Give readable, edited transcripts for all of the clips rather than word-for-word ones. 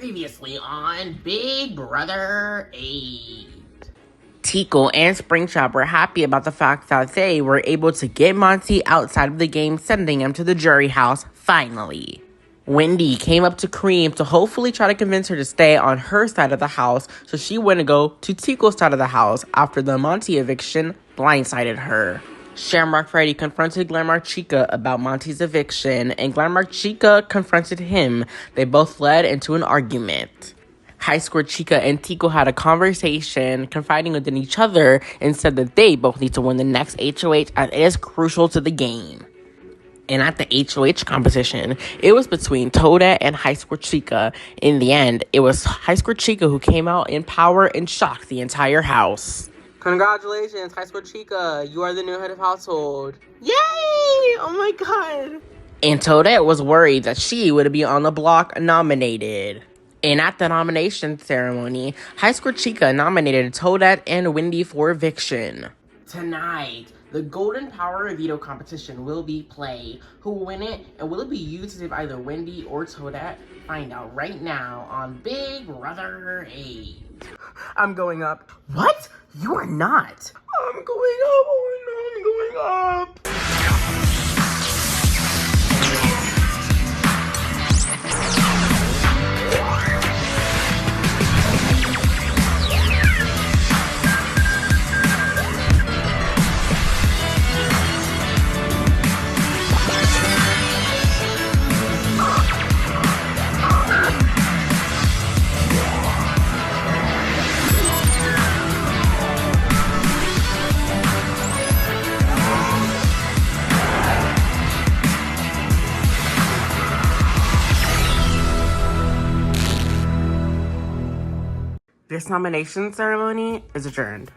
Previously on Big Brother 8. Tico and Springtrap were happy about the fact that they were able to get Monty outside of the game, sending him to the jury house, finally. Wendy came up to Cream to hopefully try to convince her to stay on her side of the house so she wouldn't go to Tico's side of the house after the Monty eviction blindsided her. Shamrock Freddy confronted Glamour Chica about Monty's eviction, and Glamour Chica confronted him. They both led into an argument. High Score Chica and Tico had a conversation, confiding within each other, and said that they both need to win the next HOH as it is crucial to the game. And at the HOH competition, it was between Toadette and High Score Chica. In the end, it was High Score Chica who came out in power and shocked the entire house. Congratulations, High Score Chica. You are the new head of household. Yay! Oh my god. And Toadette was worried that she would be on the block nominated. And at the nomination ceremony, High Score Chica nominated Toadette and Wendy for eviction. Tonight, the Golden Power Veto competition will be played. Who will win it, and will it be used to save either Wendy or Toadette? Find out right now on Big Brother 8. I'm going up. What? You are not. I'm going up. Oh no, I'm going up. This nomination ceremony is adjourned.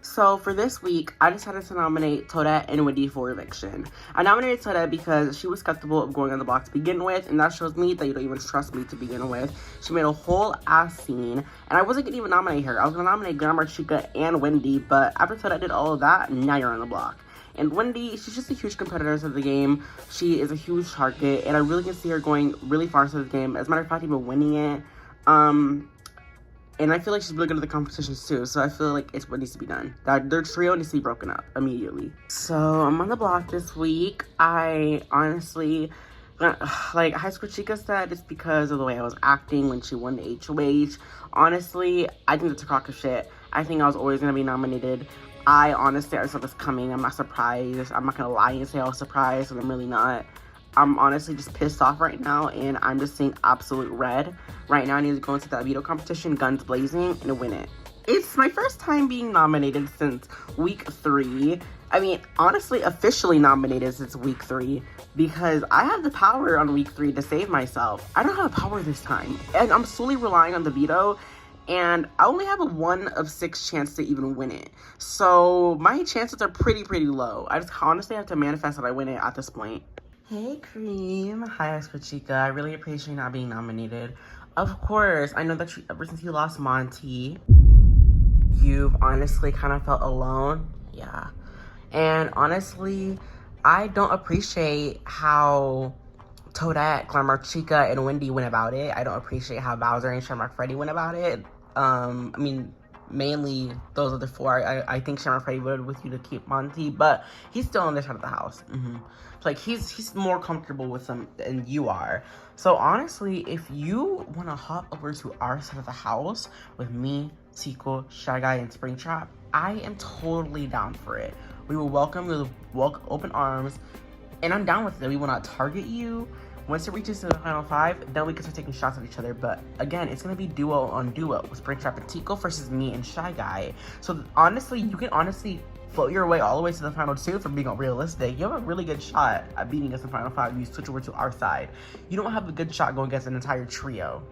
So for this week, I decided to nominate Toadette and Wendy for eviction. I nominated Toadette because she was skeptical of going on the block to begin with, and that shows me that you don't even trust me to begin with. She made a whole ass scene, and I wasn't gonna even nominate her. I was gonna nominate Glamour Chica and Wendy, but after Toadette did all of that, now you're on the block. And Wendy, she's just a huge competitor to the game. She is a huge target, and I really can see her going really far into the game. As a matter of fact, even winning it. And I feel like she's really good at the competitions too, so I feel like it's what needs to be done. That their trio needs to be broken up immediately. So I'm on the block this week. I honestly, like High School Chica said, it's because of the way I was acting when she won the HOH. Honestly, I think that's a crock of shit. I think I was always gonna be nominated. I saw this coming. I'm not surprised. I'm not gonna lie and say I was surprised, and I'm really not. I'm honestly just pissed off right now, and I'm just seeing absolute red. Right now, I need to go into that veto competition, guns blazing, and win it. It's my first time being nominated since week 3. I mean, honestly, officially nominated since week 3, because I have the power on week 3 to save myself. I don't have power this time, and I'm solely relying on the veto, and I only have a 1 of 6 chance to even win it. So my chances are pretty low. I just honestly have to manifest that I win it at this point. Hey, Cream. Hi, High School Chica. I really appreciate not being nominated. Of course, I know that ever since you lost Monty, you've honestly kind of felt alone. Yeah. And honestly, I don't appreciate how Toadette, Glamour Chica, and Wendy went about it. I don't appreciate how Bowser and Shamrock Freddy went about it. I mean, mainly those are the 4. I think Shamrock Freddy voted with you to keep Monty, but he's still on this side of the house. Like, he's more comfortable with them than you are. So honestly, if you want to hop over to our side of the house with me, Tico, Shy Guy, and Springtrap, I am totally down for it. We will welcome you with open arms, and I'm down with it. We will not target you. Once it reaches to the final 5, then we can start taking shots at each other. But again, it's going to be duo on duo with Springtrap and Tico versus me and Shy Guy. So honestly, you can float your way all the way to the final 2 for being realistic. You have a really good shot at beating us in the final 5 if you switch over to our side. You don't have a good shot going against an entire trio.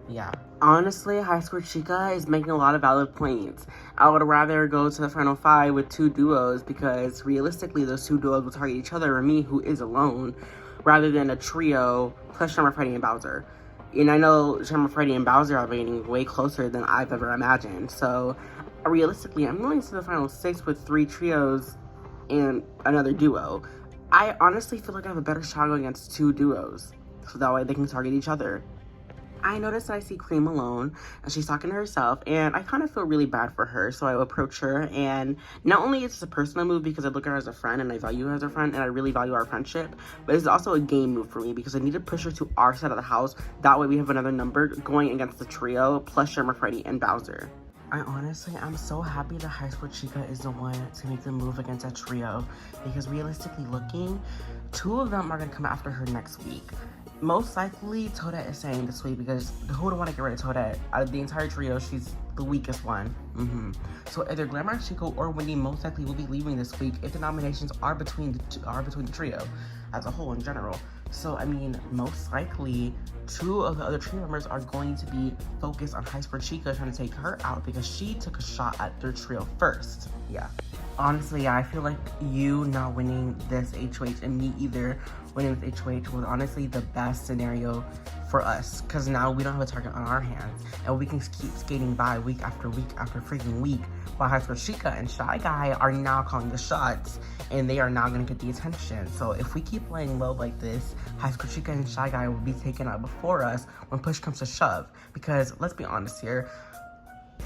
Yeah. Honestly, High Score Chica is making a lot of valid points. I would rather go to the final 5 with 2 duos, because realistically, those 2 duos will target each other, or me, who is alone, rather than a trio plus Shamrock, Freddy, and Bowser. And I know Shamrock, Freddy, and Bowser are getting way closer than I've ever imagined. So realistically, I'm going to the final 6 with 3 trios and another duo. I honestly feel like I have a better shot going against 2 duos, so that way they can target each other. I noticed that I see Cream alone and she's talking to herself, and I kind of feel really bad for her. So I approach her, and not only is this a personal move because I look at her as a friend and I value her as a friend and I really value our friendship, but it's also a game move for me because I need to push her to our side of the house. That way we have another number going against the trio plus Sherman, Freddy, and Bowser. I'm so happy that High School Chica is the one to make the move against that trio, because realistically looking, 2 of them are going to come after her next week. Most likely, Toadette is saying this week because who would want to get rid of Toadette? Out of the entire trio, she's the weakest one. So either Glamour, Chica, or Wendy most likely will be leaving this week if the nominations are between the trio as a whole in general. So, I mean, most likely, 2 of the other trio members are going to be focused on High School Chica trying to take her out because she took a shot at their trio first. Yeah. Honestly, yeah, I feel like you not winning this HOH and me either winning this HOH was honestly the best scenario for us, because now we don't have a target on our hands and we can keep skating by week after week after freaking week, while High School Chica and Shy Guy are now calling the shots and they are now going to get the attention. So if we keep playing low like this, High School Chica and Shy Guy will be taken out before us when push comes to shove, because let's be honest here,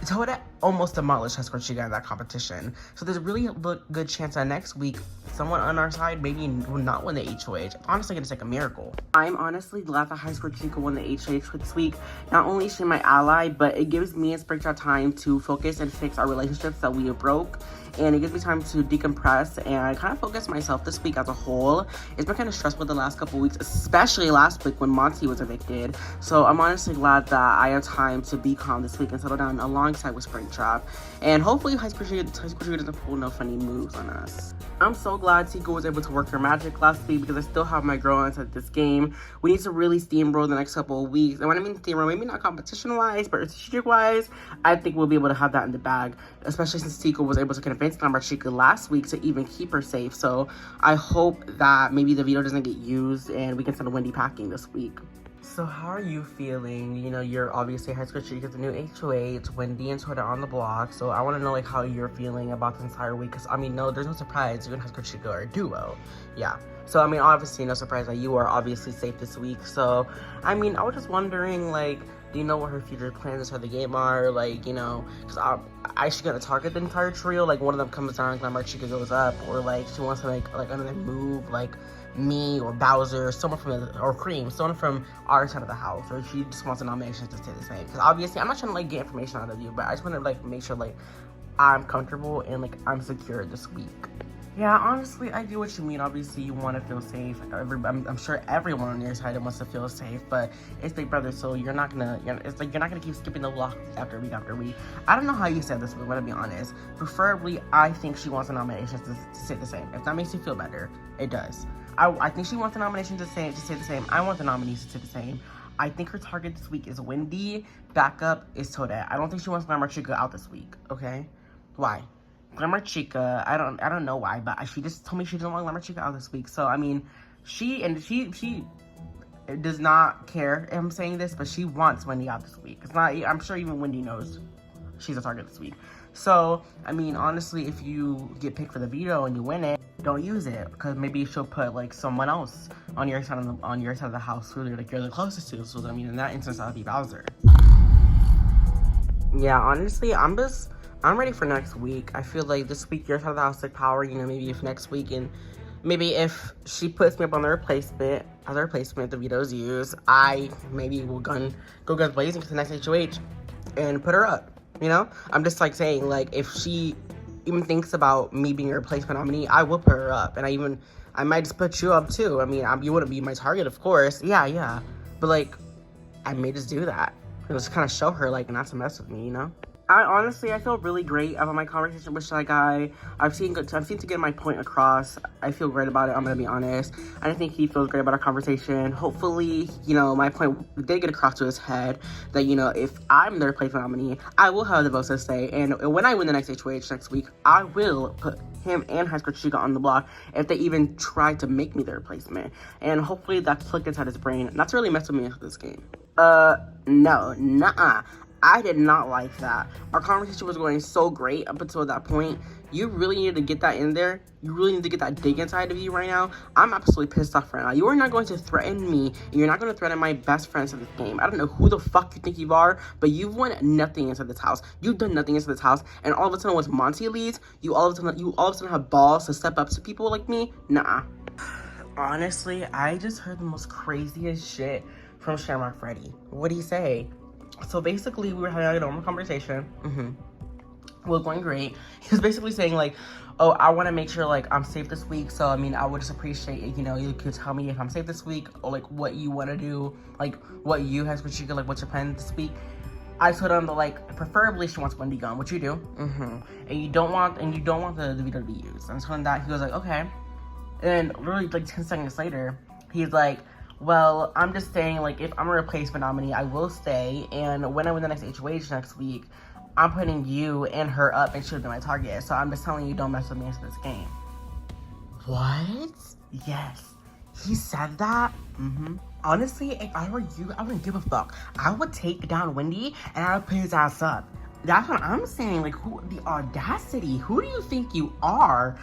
Toadette almost demolished High School Chica in that competition. So there's a really good chance that next week, someone on our side maybe will not win the HOH. Honestly, it's like a miracle. I'm honestly glad that High School Chica won the HOH this week. Not only is she my ally, but it gives me and Springtrap time to focus and fix our relationships that we broke. And it gives me time to decompress and kind of focus myself this week as a whole. It's been kind of stressful the last couple weeks, especially last week when Monty was evicted. So I'm honestly glad that I have time to be calm this week and settle down alongside with Springtrap. And hopefully High School Chica doesn't pull no funny moves on us. I'm so glad Tika was able to work her magic last week because I still have my girl inside this game. We need to really steamroll the next couple of weeks. And when I mean steamroll, maybe not competition-wise, but strategic-wise, I think we'll be able to have that in the bag, especially since Tika was able to convince Glamour Chica last week to even keep her safe. So I hope that maybe the veto doesn't get used and we can send Wendy packing this week. So how are you feeling? You know, you're obviously High School Chica, the new HOH, Wendy and Toadette on the block. So I want to know like how you're feeling about this entire week. Because I mean, no, there's no surprise. You and High School Chica are a duo. Yeah. So I mean, obviously no surprise that you are obviously safe this week. So I mean, I was just wondering, like, do you know what her future plans for the game are? Like, you know, because I should gonna target the entire trio. Like, one of them comes down, Glamour Chica goes up, or like she wants to make like another move, like me or Bowser, someone from or Cream, someone from our side of the house, or she just wants the nominations to stay the same. Because obviously, I'm not trying to like get information out of you, but I just want to like make sure like I'm comfortable and like I'm secure this week. Yeah, honestly, I get what you mean. Obviously, you want to feel safe. I'm sure everyone on your side wants to feel safe, but it's Big Brother, so you're not gonna. It's like you're not gonna keep skipping the block after week after week. I don't know how you said this, but I'm gonna be honest. Preferably, I think she wants the nominations to stay the same. If that makes you feel better, it does. I think she wants the nominations to stay the same. I want the nominees to stay the same. I think her target this week is Wendy. Backup is Toadette. I don't think she wants Glamour Chica out this week. Okay, why? Glamour Chica, I don't know why, but she just told me she doesn't want Glamour Chica out this week. So I mean, she does not care if I'm saying this, but she wants Wendy out this week. It's not. I'm sure even Wendy knows she's a target this week. So I mean, honestly, if you get picked for the veto and you win it, don't use it, because maybe she'll put like someone else on your side of the house who like you're the closest to. So I mean, in that instance, that would be Bowser. Yeah, honestly, I'm ready for next week. I feel like this week your side of the house like power, you know, maybe if next week and maybe if she puts me up on the replacement, as a replacement, the veto's used, I maybe will go guns blazing to the next HOH and put her up, you know? I'm just like saying, like, if she even thinks about me being a replacement nominee, I will put her up. And I might just put you up too. I mean, you wouldn't be my target, of course. Yeah. But like, I may just do that. And just kind of show her, like, not to mess with me, you know? I feel really great about my conversation with Shy Guy. I've seen to get my point across. I feel great about it, I'm gonna be honest. I think he feels great about our conversation. Hopefully, you know, my point did get across to his head that, you know, if I'm the replacement nominee, I will have the votes to say. And when I win the next HOH next week, I will put him and High School Chica on the block if they even try to make me the replacement. And hopefully that's clicked inside his brain not to really mess with me into this game. No, nuh-uh. I did not like that. Our conversation was going so great up until that point. You really need to get that in there. You really need to get that dig inside of you right now. I'm absolutely pissed off right now. You are not going to threaten me, and you're not going to threaten my best friends in this game. I don't know who the fuck you think you are, but you've won nothing inside this house. You've done nothing inside this house, and all of a sudden, once Monty leaves, you all of a sudden have balls to step up to people like me. Nah. Honestly, I just heard the most craziest shit from Shamrock Freddy. What did he say? So basically, we were having a normal conversation. Well, going great. He was basically saying like, oh, I want to make sure like I'm safe this week. So I mean, I would just appreciate it, you know, you could tell me if I'm safe this week or like what you want to do, like what you have Chica, like what's your plan this week. I told him that like preferably she wants Wendy gone, which you do, and you don't want the Veto to be used. And I told him that. He was like, okay. And literally like 10 seconds later, he's like, well, I'm just saying like if I'm a replacement nominee, I will stay. And when I win the next HOH next week, I'm putting you and her up and she'll be my target. So I'm just telling you, don't mess with me into this game. What? Yes. He said that? Honestly, if I were you, I wouldn't give a fuck. I would take down Wendy and I would put his ass up. That's what I'm saying. Like, who, the audacity. Who do you think you are?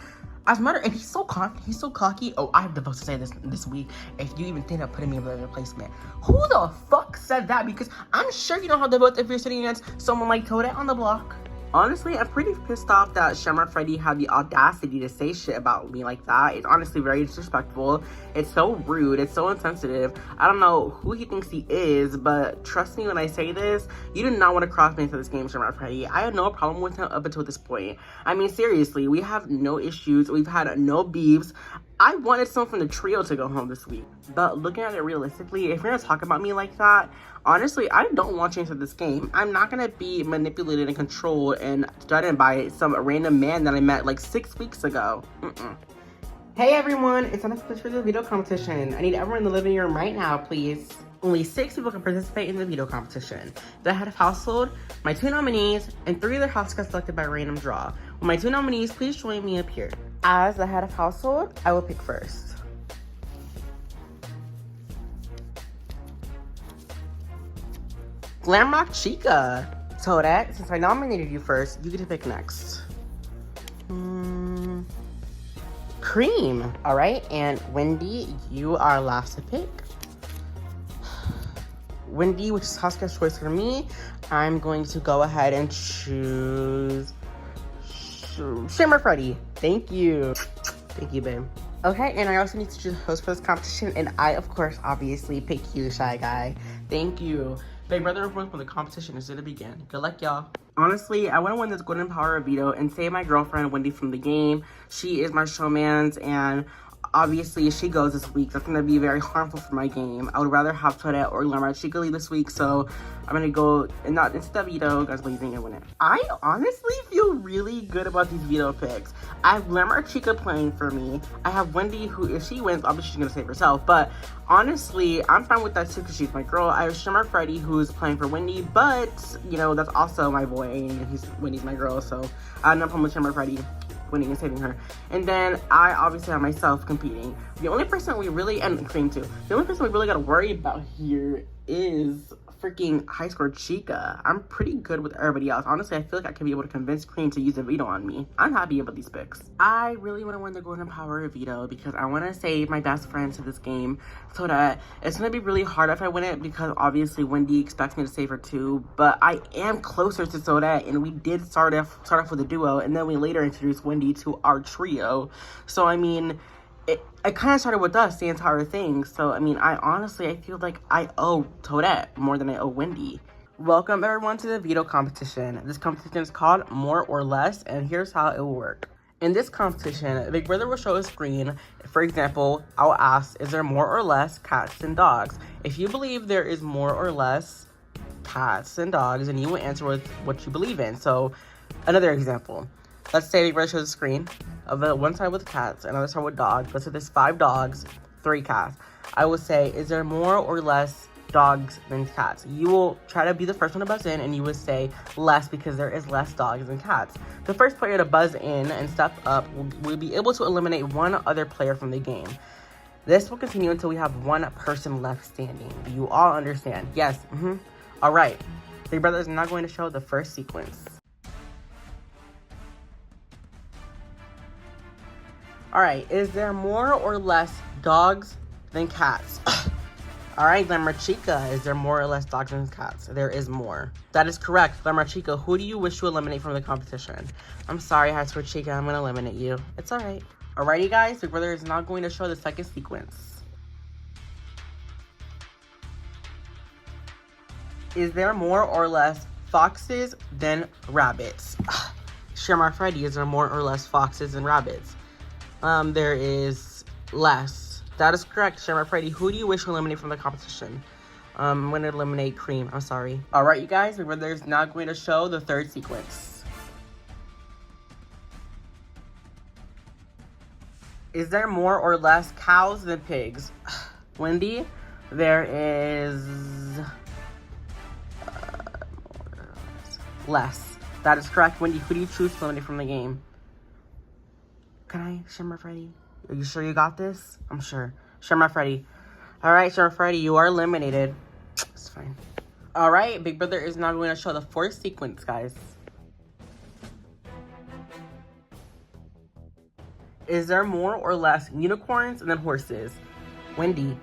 As a matter, and he's so confident, he's so cocky. Oh, I have the votes to say this week. If you even think of putting me in a replacement, who the fuck said that? Because I'm sure you don't have the votes if you're sitting against someone like Toadette on the block. Honestly, I'm pretty pissed off that Shamrock Freddy had the audacity to say shit about me like that. It's honestly very disrespectful. It's so rude. It's so insensitive. I don't know who he thinks he is, but trust me when I say this, you do not want to cross me into this game, Shamrock Freddy. I had no problem with him up until this point. I mean, seriously, we have no issues. We've had no beefs. I wanted someone from the trio to go home this week. But looking at it realistically, if you're gonna talk about me like that, honestly, I don't want you into this game. I'm not gonna be manipulated and controlled and threatened by some random man that I met like 6 weeks ago. Hey everyone, it's time to push for the veto competition. I need everyone in the living room right now, please. Only 6 people can participate in the veto competition. The head of household, my 2 nominees, and 3 other house got selected by random draw. Will my 2 nominees please join me up here? As the head of household, I will pick first. Glamrock Chica. Toadette, since I nominated you first, you get to pick next. Cream. All right, and Wendy, you are last to pick. Wendy, which is house guest choice for me, I'm going to go ahead and choose Shamrock Freddy. Thank you. Thank you, babe. Okay, and I also need to choose a host for this competition, and I, of course, obviously pick you, Shy Guy. Thank you. Big brother of when the competition is gonna begin. Good luck, y'all. Honestly, I want to win this golden power of veto and save my girlfriend, Wendy, from the game. She is my showmans, and obviously, if she goes this week, that's gonna be very harmful for my game. I would rather have Toadette or Glamrock Chica leave this week, so I'm gonna go and not instead of veto, guys, leaving and win it. I honestly feel really good about these veto picks. I have Glamrock Chica playing for me. I have Wendy, who, if she wins, obviously she's gonna save herself, but honestly, I'm fine with that too because she's my girl. I have Shamrock Freddy, who's playing for Wendy, but, you know, that's also my boy, and Wendy's my girl, so I have no problem with Shamrock Freddy winning and saving her. And then I obviously have myself competing. The only person we really, and Cream too, the only person we really gotta worry about here is freaking high score Chica. I'm pretty good with everybody else. Honestly, I feel like I can be able to convince Cream to use a veto on me. I'm happy about these picks. I really want to win the golden power of veto because I want to save my best friend to this game so that it's going to be really hard if I win it because obviously Wendy expects me to save her too, but I am closer to Toadette, and we did start off with a duo, and then we later introduced Wendy to our trio. So I mean, it kind of started with us, the entire thing. So, I mean, I feel like I owe Toadette more than I owe Wendy. Welcome, everyone, to the veto competition. This competition is called More or Less, and here's how it will work. In this competition, Big Brother will show a screen. For example, I'll ask, is there more or less cats and dogs? If you believe there is more or less cats and dogs, then you will answer with what you believe in. So, another example. Let's say Big Brother shows a screen of one side with cats, another side with dogs. Let's say there's 5 dogs, 3 cats. I will say, is there more or less dogs than cats? You will try to be the first one to buzz in, and you would say less because there is less dogs than cats. The first player to buzz in and step up will be able to eliminate one other player from the game. This will continue until we have one person left standing. Do you all understand? Yes. All right. Big Brother is now going to show the first sequence. All right, is there more or less dogs than cats? All right, Glamour Chica, is there more or less dogs than cats? There is more. That is correct. Glamour Chica, who do you wish to eliminate from the competition? I'm sorry, High Score Chica, I'm gonna eliminate you. It's all right. Alrighty, guys, Big Brother is now going to show the second sequence. Is there more or less foxes than rabbits? Shamrock Freddy, is there more or less foxes than rabbits? There is less. That is correct, Shamrock Freddy. Who do you wish to eliminate from the competition? I'm going to eliminate Cream. I'm sorry. All right, you guys. Big Brother is now going to show the third sequence. Is there more or less cows than pigs? Wendy, there is less. That is correct, Wendy. Who do you choose to eliminate from the game? Can I, Shamrock Freddy? Are you sure you got this? I'm sure. Shamrock Freddy. All right, Shamrock Freddy, you are eliminated. It's fine. All right, Big Brother is now going to show the fourth sequence, guys. Is there more or less unicorns than horses? Wendy,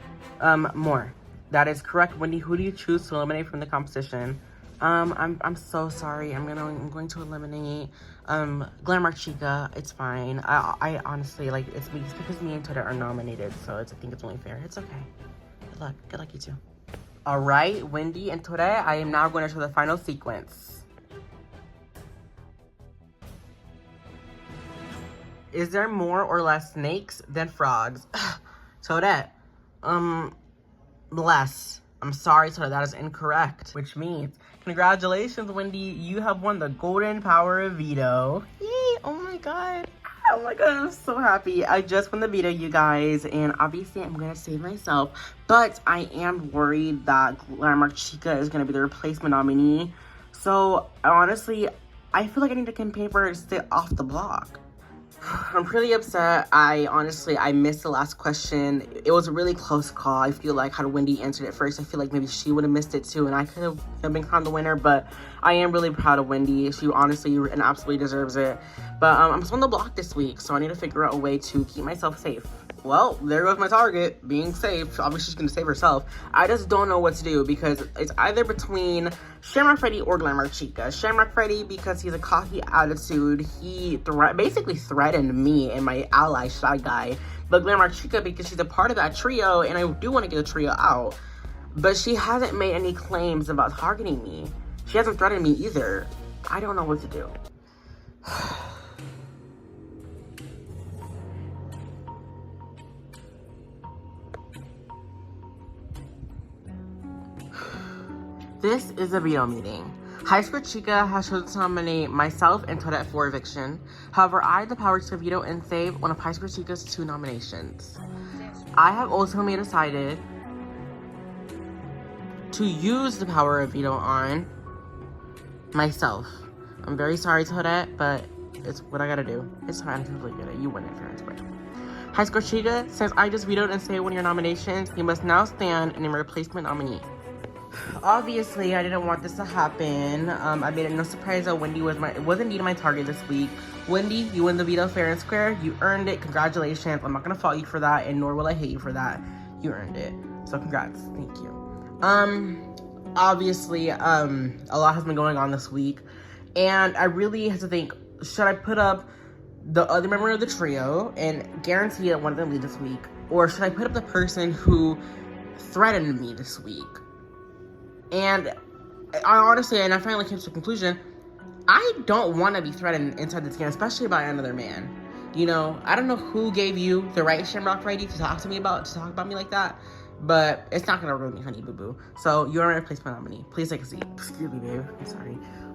more. That is correct, Wendy. Who do you choose to eliminate from the competition? I'm so sorry. I'm going to eliminate Glamour Chica. It's fine. I honestly, like, it's because me and Toda are nominated, so I think it's only fair. It's okay. Good luck. Good luck, you two. All right, Wendy and Toda, I am now going to show the final sequence. Is there more or less snakes than frogs? Toda, less. I'm sorry, Toda, that is incorrect. Which means, congratulations, Wendy. You have won the golden power of veto. Yay, oh my god. Oh my god, I'm so happy. I just won the veto, you guys, and obviously I'm gonna save myself, but I am worried that Glamour Chica is gonna be the replacement nominee. So, honestly, I feel like I need to campaign for her to stay off the block. I'm pretty upset. I missed the last question. It was a really close call. I feel like had Wendy answered it first, I feel like maybe she would have missed it too, and I could have been crowned the winner, but I am really proud of Wendy. She honestly and absolutely deserves it. But I'm just on the block this week, so I need to figure out a way to keep myself safe. Well, there goes my target, being safe. Obviously, she's going to save herself. I just don't know what to do because it's either between Shamrock Freddy or Glamour Chica. Shamrock Freddy, because he's a cocky attitude, he basically threatened me and my ally, Shy Guy. But Glamour Chica, because she's a part of that trio, and I do want to get the trio out. But she hasn't made any claims about targeting me. She hasn't threatened me either. I don't know what to do. This is a veto meeting. High Score Chica has chosen to nominate myself and Toadette for eviction. However, I have the power to veto and save one of High Score Chica's 2 nominations. I have ultimately decided to use the power of veto on myself. I'm very sorry, Toadette, but it's what I gotta do. It's fine, I completely get it. You win it, fair and square. High Score Chica, since I just vetoed and saved one of your nominations, you must now stand in a replacement nominee. Obviously, I didn't want this to happen. I made it no surprise that Wendy was indeed my target this week. Wendy, you win the veto fair and square. You earned it. Congratulations. I'm not gonna fault you for that, and nor will I hate you for that. You earned it. So congrats. Thank you. Obviously, a lot has been going on this week, and I really have to think, should I put up the other member of the trio and guarantee that one of them leaves this week, or should I put up the person who threatened me this week? And I finally came to the conclusion, I don't want to be threatened inside this game, especially by another man. You know, I don't know who gave you the right Shamrock Freddy to talk about me like that, but it's not gonna ruin me, honey boo boo. So you're my replacement nominee. Please take a seat. Excuse me, babe.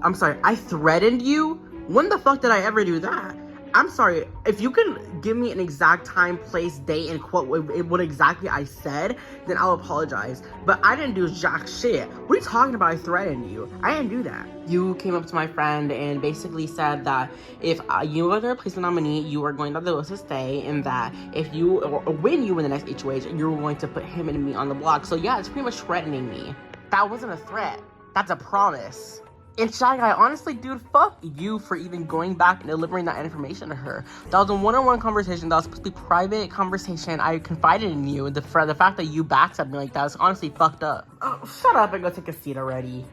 I'm sorry. I threatened you? When the fuck did I ever do that? I'm sorry, if you can give me an exact time, place, date, and quote what exactly I said, then I'll apologize. But I didn't do jack shit. What are you talking about? I threatened you. I didn't do that. You came up to my friend and basically said that if you were the replacement nominee, you are going to the list to stay, and that if you, or when you win the next HOH, you're going to put him and me on the block. So yeah, it's pretty much threatening me. That wasn't a threat. That's a promise. And Shy Guy, honestly, dude, fuck you for even going back and delivering that information to her. That was a one-on-one conversation. That was supposed to be private conversation. I confided in you. The fact that you backstabbed me like that is honestly fucked up. Oh, shut up and go take a seat already.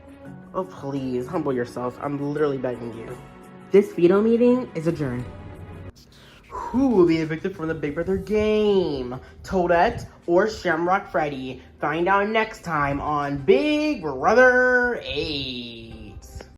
Oh, please, humble yourself. I'm literally begging you. This veto meeting is adjourned. Who will be evicted from the Big Brother game? Toadette or Shamrock Freddy? Find out next time on Big Brother 8.